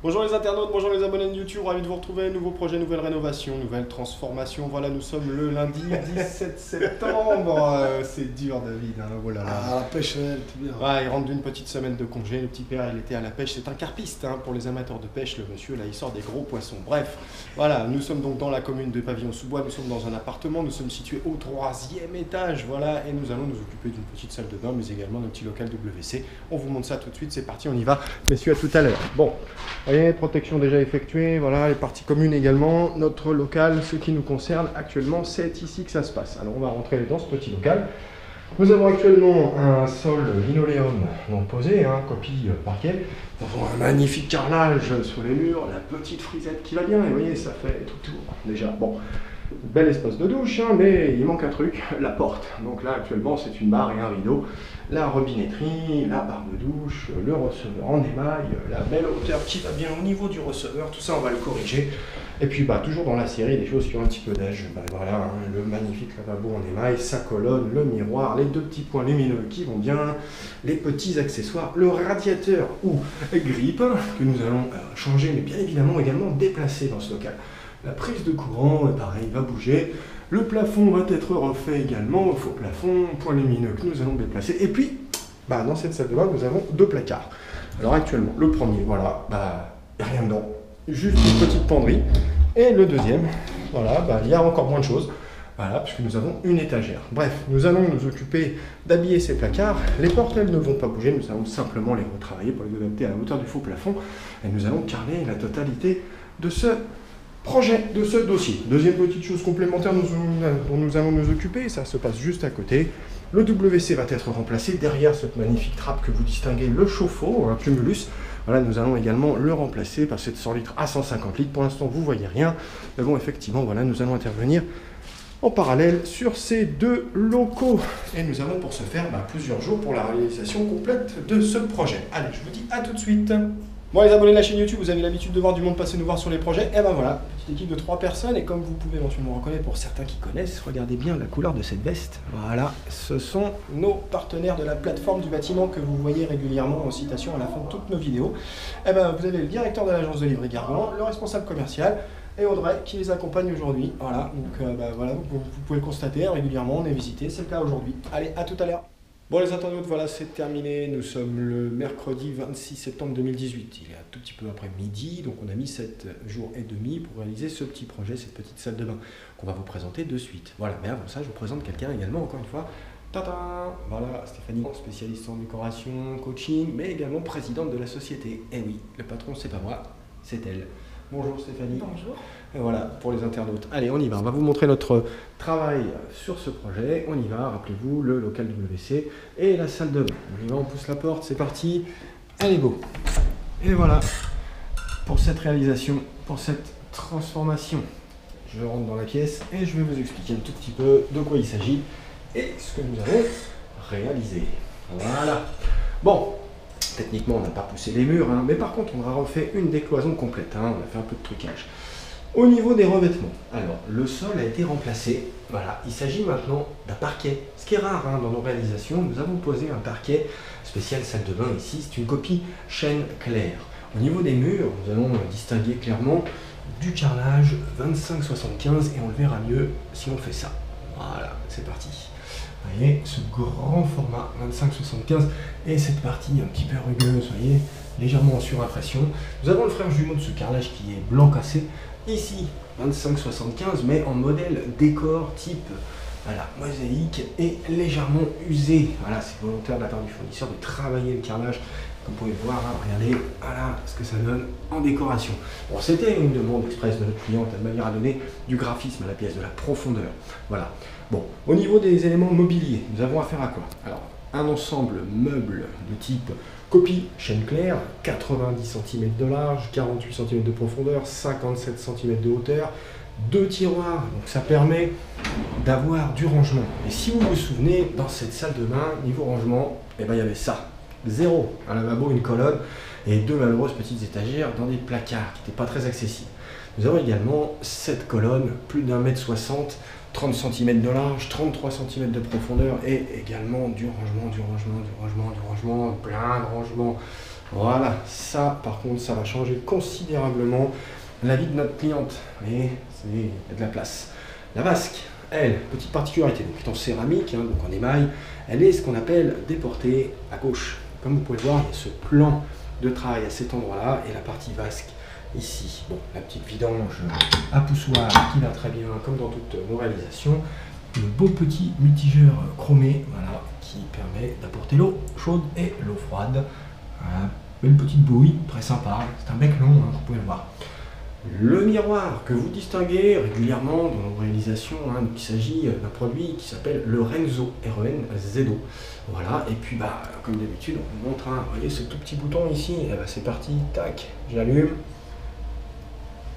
Bonjour les internautes, bonjour les abonnés de YouTube, ravi de vous retrouver, nouveau projet, nouvelle rénovation, nouvelle transformation. Voilà, nous sommes le lundi 17 septembre. C'est dur David, hein, oh là là. Ah, la pêche, elle était bien. Ouais, il rentre d'une petite semaine de congé, le petit père il était à la pêche, c'est un carpiste hein, pour les amateurs de pêche, le monsieur là il sort des gros poissons. Bref, voilà, nous sommes donc dans la commune de Pavillon-sous-Bois, nous sommes dans un appartement, nous sommes situés au 3e étage, voilà, et nous allons nous occuper d'une petite salle de bain, mais également d'un petit local WC. On vous montre ça tout de suite, c'est parti, on y va, messieurs, à tout à l'heure. Bon, vous voyez, protection déjà effectuée, voilà, les parties communes également, notre local, ce qui nous concerne actuellement, c'est ici que ça se passe. Alors on va rentrer dans ce petit local. Nous avons actuellement un sol linoléum non posé, hein, copie parquet. Nous avons un magnifique carrelage sur les murs, la petite frisette qui va bien, et vous voyez, ça fait tout le tour déjà. Bon, bel espace de douche, hein, mais il manque un truc, la porte. Donc là actuellement c'est une barre et un rideau. La robinetterie, la barre de douche, le receveur en émail, la belle hauteur qui va bien au niveau du receveur, tout ça on va le corriger. Et puis bah, toujours dans la série des choses qui ont un petit peu d'âge, bah, voilà, hein, le magnifique lavabo en émail, sa colonne, le miroir, les deux petits points lumineux qui vont bien, les petits accessoires, le radiateur ou grippe que nous allons changer, mais bien évidemment également déplacer dans ce local. La prise de courant, pareil, va bouger. Le plafond va être refait également, faux plafond, point lumineux que nous allons déplacer. Et puis, bah, dans cette salle de bain, nous avons deux placards. Alors actuellement, le premier, voilà, bah, rien dedans, juste une petite penderie. Et le deuxième, voilà, bah, il y a encore moins de choses, voilà, puisque nous avons une étagère. Bref, nous allons nous occuper d'habiller ces placards. Les portes, elles ne vont pas bouger, nous allons simplement les retravailler pour les adapter à la hauteur du faux plafond. Et nous allons carner la totalité de ce projet, de ce dossier. Deuxième petite chose complémentaire dont nous allons nous occuper, ça se passe juste à côté. Le WC va être remplacé derrière cette magnifique trappe que vous distinguez, le chauffe-eau, un cumulus. Voilà, nous allons également le remplacer, passer de 100 litres à 150 litres. Pour l'instant, vous ne voyez rien. Mais bon, effectivement, voilà, nous allons intervenir en parallèle sur ces deux locaux. Et nous avons pour ce faire plusieurs jours pour la réalisation complète de ce projet. Allez, je vous dis à tout de suite. Bon les abonnés de la chaîne YouTube, vous avez l'habitude de voir du monde passer nous voir sur les projets. Et ben voilà, petite équipe de 3 personnes. Et comme vous pouvez éventuellement reconnaître pour certains qui connaissent, regardez bien la couleur de cette veste. Voilà, ce sont nos partenaires de la plateforme du bâtiment que vous voyez régulièrement en citation à la fin de toutes nos vidéos. Et ben vous avez le directeur de l'agence de livrer Gargan, le responsable commercial et Audrey qui les accompagne aujourd'hui. Voilà, donc voilà, vous pouvez le constater régulièrement, on est visité, c'est le cas aujourd'hui. Allez, à tout à l'heure. Bon les internautes, voilà c'est terminé, nous sommes le mercredi 26 septembre 2018, il est un tout petit peu après midi, donc on a mis 7 jours et demi pour réaliser ce petit projet, cette petite salle de bain qu'on va vous présenter de suite. Voilà, mais avant ça je vous présente quelqu'un également, encore une fois, tata, voilà Stéphanie, spécialiste en décoration, coaching, mais également présidente de la société. Et oui, le patron c'est pas moi, c'est elle. Bonjour Stéphanie. Bonjour. Et voilà, pour les internautes. Allez, on y va. On va vous montrer notre travail sur ce projet. On y va, rappelez-vous, le local WC et la salle de bain. On y va, on pousse la porte, c'est parti. Allez, go. Et voilà, pour cette réalisation, pour cette transformation. Je rentre dans la pièce et je vais vous expliquer un tout petit peu de quoi il s'agit et ce que nous allons réaliser. Voilà. Bon. Techniquement, on n'a pas poussé les murs, hein, mais par contre, on a refait une décloison complète. Hein, on a fait un peu de trucage. Au niveau des revêtements, alors, le sol a été remplacé. Voilà, il s'agit maintenant d'un parquet. Ce qui est rare hein, dans nos réalisations, nous avons posé un parquet spécial salle de bain ici. C'est une copie chêne clair. Au niveau des murs, nous allons distinguer clairement du carrelage 25-75 et on le verra mieux si on fait ça. Voilà, c'est parti. Vous voyez, ce grand format 25-75 et cette partie un petit peu rugueuse, vous voyez, légèrement en surimpression. Nous avons le frère jumeau de ce carrelage qui est blanc cassé. Ici, 25-75, mais en modèle décor type voilà, mosaïque et légèrement usé. Voilà, c'est volontaire de la part du fournisseur de travailler le carrelage. Comme vous pouvez le voir, hein, regardez, voilà ce que ça donne en décoration. Bon, c'était une demande express de notre cliente, de manière à donner du graphisme à la pièce, de la profondeur. Voilà. Bon, au niveau des éléments mobiliers, nous avons affaire à quoi? Alors, un ensemble meuble de type copie chêne clair, 90 cm de large, 48 cm de profondeur, 57 cm de hauteur, 2 tiroirs, donc ça permet d'avoir du rangement. Et si vous vous souvenez, dans cette salle de bain, niveau rangement, eh ben, il y avait ça. 0, un lavabo, une colonne et 2 malheureuses petites étagères dans des placards qui n'étaient pas très accessibles. Nous avons également cette colonne, plus d'1,60 m, 30 cm de large, 33 cm de profondeur et également du rangement, plein de rangements Voilà, ça par contre, ça va changer considérablement la vie de notre cliente. Et c'est il y a de la place. La vasque, elle, petite particularité, donc est en céramique, donc en émail, elle est ce qu'on appelle déportée à gauche. Comme vous pouvez le voir, il y a ce plan de travail à cet endroit-là et la partie vasque ici. Bon, la petite vidange à poussoir qui va très bien, comme dans toutes nos réalisations. Le beau petit mitigeur chromé, voilà, qui permet d'apporter l'eau chaude et l'eau froide. Voilà, belle petite bouille, très sympa. C'est un bec long, vous pouvez le voir. Le miroir que vous distinguez régulièrement dans nos réalisations, il s'agit d'un produit qui s'appelle le Renzo, R-E-N-Z-O. Voilà, et puis comme d'habitude, on vous montre, vous voyez ce tout petit bouton ici, et c'est parti, tac, j'allume,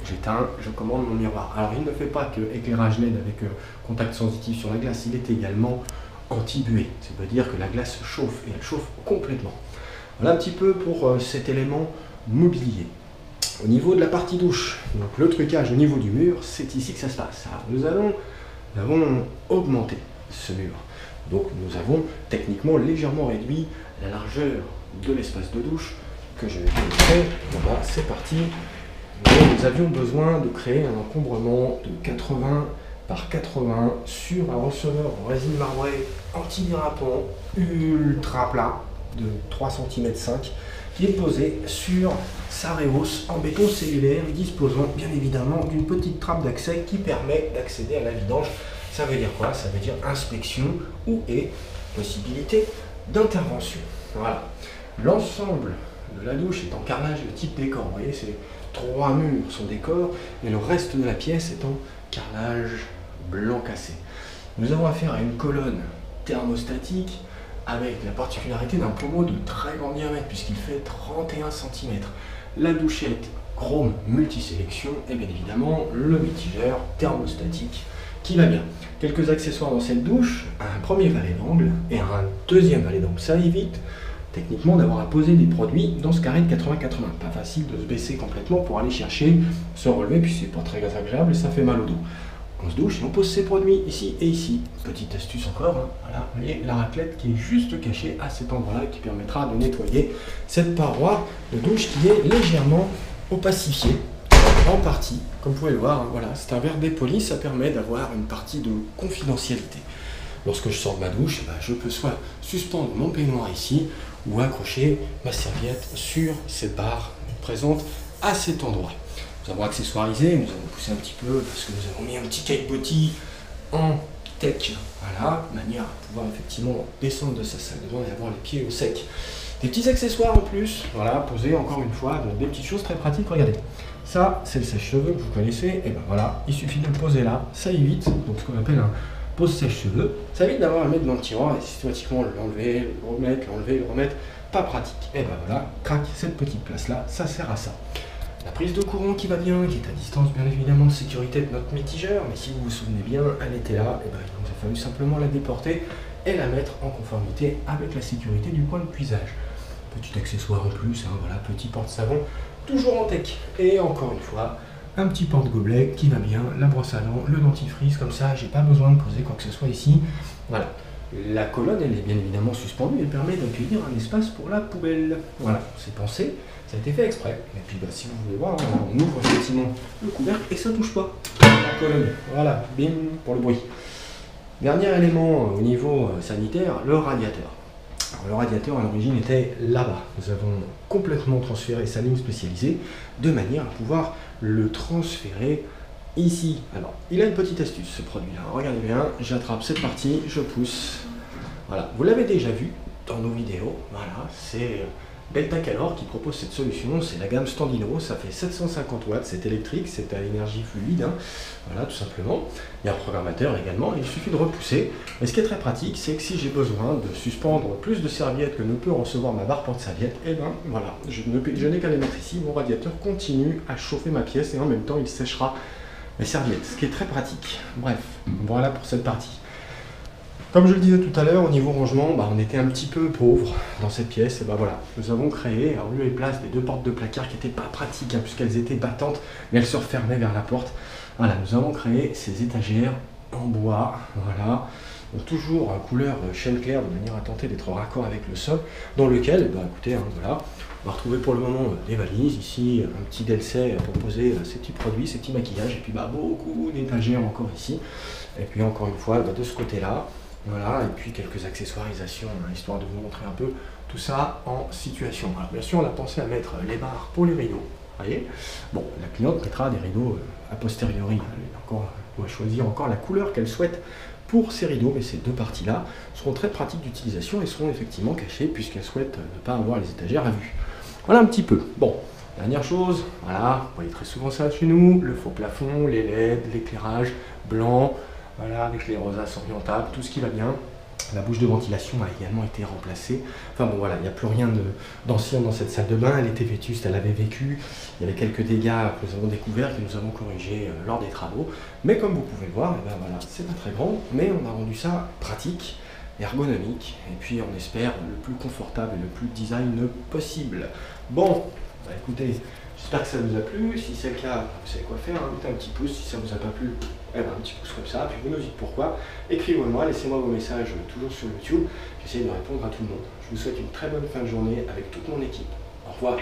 j'éteins, je commande mon miroir. Alors il ne fait pas que éclairage LED avec contact sensitif sur la glace, il est également anti-buée. Ça veut dire que la glace chauffe, et elle chauffe complètement. Voilà un petit peu pour cet élément mobilier. Au niveau de la partie douche, donc le trucage au niveau du mur, c'est ici que ça se passe. Alors, nous avons augmenté ce mur. Donc nous avons techniquement légèrement réduit la largeur de l'espace de douche que je vais vous montrer. Voilà, c'est parti. Nous avions besoin de créer un encombrement de 80 par 80 sur un receveur en résine marbrée anti-dérapant ultra plat de 3,5 cm qui est posé sur sa rehausse en béton cellulaire, disposant bien évidemment d'une petite trappe d'accès qui permet d'accéder à la vidange. Ça veut dire quoi? Ça veut dire inspection ou et possibilité d'intervention. Voilà. L'ensemble de la douche est en carrelage de type décor. Vous voyez, ces 3 murs sont décor et le reste de la pièce est en carrelage blanc cassé. Nous avons affaire à une colonne thermostatique avec la particularité d'un pommeau de très grand diamètre puisqu'il fait 31 cm. La douchette chrome multisélection et bien évidemment le mitigeur thermostatique qui va bien. Quelques accessoires dans cette douche, un premier valet d'angle et un deuxième valet d'angle. Ça évite techniquement d'avoir à poser des produits dans ce carré de 80-80. Pas facile de se baisser complètement pour aller chercher, se relever, puis c'est pas très agréable et ça fait mal au dos. On se douche et on pose ses produits ici et ici. Petite astuce encore, voilà, vous voyez la raclette qui est juste cachée à cet endroit-là qui permettra de nettoyer cette paroi de douche qui est légèrement opacifiée en partie. Comme vous pouvez le voir, voilà, c'est un verre dépoli, ça permet d'avoir une partie de confidentialité. Lorsque je sors de ma douche, je peux soit suspendre mon peignoir ici ou accrocher ma serviette sur cette barre présente à cet endroit. Nous avons accessoirisé, nous avons poussé un petit peu parce que nous avons mis un petit cake body en tech, voilà, de manière à pouvoir effectivement descendre de sa salle de bain et avoir les pieds au sec. Des petits accessoires en plus, voilà, posés encore une fois, donc des petites choses très pratiques, regardez. Ça, c'est le sèche-cheveux que vous connaissez, et ben voilà, il suffit de le poser là, ça évite, donc ce qu'on appelle un pose sèche-cheveux, ça évite d'avoir à le mettre dans le tiroir et systématiquement l'enlever, le remettre, l'enlever, le remettre, pas pratique. Et ben voilà, crac, cette petite place là, ça sert à ça. La prise de courant qui va bien, qui est à distance bien évidemment de sécurité de notre mitigeur, mais si vous vous souvenez bien, elle était là, et ben il nous a fallu simplement la déporter et la mettre en conformité avec la sécurité du point de puisage. Petit accessoire en plus, voilà, petit porte-savon, toujours en tech. Et encore une fois, un petit porte-gobelet qui va bien, la brosse à dents, le dentifrice, comme ça, j'ai pas besoin de poser quoi que ce soit ici. Voilà. La colonne, elle est bien évidemment suspendue, elle permet d'accueillir un espace pour la poubelle. Voilà, c'est pensé, ça a été fait exprès. Et puis si vous voulez voir, on ouvre effectivement le couvercle et ça touche pas la colonne. Voilà, bim, pour le bruit. Dernier élément au niveau sanitaire, le radiateur. Alors, le radiateur à l'origine était là-bas. Nous avons complètement transféré sa ligne spécialisée de manière à pouvoir le transférer ici. Alors, il a une petite astuce ce produit-là. Regardez bien, j'attrape cette partie, je pousse. Voilà, vous l'avez déjà vu dans nos vidéos. Voilà, c'est Delta Calor qui propose cette solution. C'est la gamme Standino, ça fait 750 watts, c'est électrique, c'est à énergie fluide. Voilà, tout simplement. Il y a un programmateur également, il suffit de repousser. Et ce qui est très pratique, c'est que si j'ai besoin de suspendre plus de serviettes que ne peut recevoir ma barre porte-serviette, et ben voilà, je n'ai qu'à les mettre ici, mon radiateur continue à chauffer ma pièce et en même temps il séchera mes serviettes, ce qui est très pratique. Bref, voilà pour cette partie. Comme je le disais tout à l'heure, au niveau rangement, on était un petit peu pauvre dans cette pièce. Et voilà, nous avons créé, en lieu et place des deux portes de placard qui n'étaient pas pratiques, puisqu'elles étaient battantes, mais elles se refermaient vers la porte. Voilà, nous avons créé ces étagères en bois, voilà, donc toujours couleur chêne clair, de manière à tenter d'être raccord avec le sol, dans lequel, écoutez, voilà, On va retrouver pour le moment des valises, ici un petit DLC pour poser ces petits produits, ces petits maquillages, et puis beaucoup d'étagères encore ici. Et puis encore une fois, de ce côté-là, voilà, et puis quelques accessoirisations, histoire de vous montrer un peu tout ça en situation. Alors bien sûr, on a pensé à mettre les barres pour les rideaux. Voyez, bon, la cliente mettra des rideaux a posteriori. Elle va choisir encore la couleur qu'elle souhaite pour ces rideaux, mais ces deux parties-là seront très pratiques d'utilisation et seront effectivement cachées puisqu'elle souhaite ne pas avoir les étagères à vue. Voilà un petit peu. Bon, dernière chose, voilà, vous voyez très souvent ça chez nous, le faux plafond, les LED, l'éclairage blanc, voilà, avec les rosaces orientables, tout ce qui va bien. La bouche de ventilation a également été remplacée. Enfin bon voilà, il n'y a plus rien d'ancien dans cette salle de bain. Elle était vétuste, elle avait vécu. Il y avait quelques dégâts que nous avons découverts, que nous avons corrigés lors des travaux. Mais comme vous pouvez le voir, eh ben voilà, c'est pas très grand, mais on a rendu ça pratique, ergonomique, et puis on espère le plus confortable et le plus design possible. Bon, bah écoutez, j'espère que ça vous a plu. Si c'est le cas, vous savez quoi faire, hein, mettez un petit pouce. Si ça vous a pas plu, eh ben, un petit pouce comme ça, puis vous nous dites pourquoi. Écrivez-moi, laissez-moi vos messages toujours sur YouTube. J'essaie de répondre à tout le monde. Je vous souhaite une très bonne fin de journée avec toute mon équipe. Au revoir.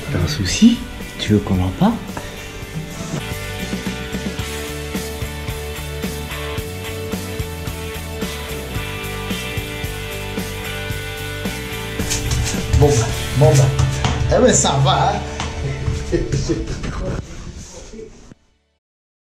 T'as un souci? Tu veux qu'on en parle? Bon bah. Eh ben ça va, hein.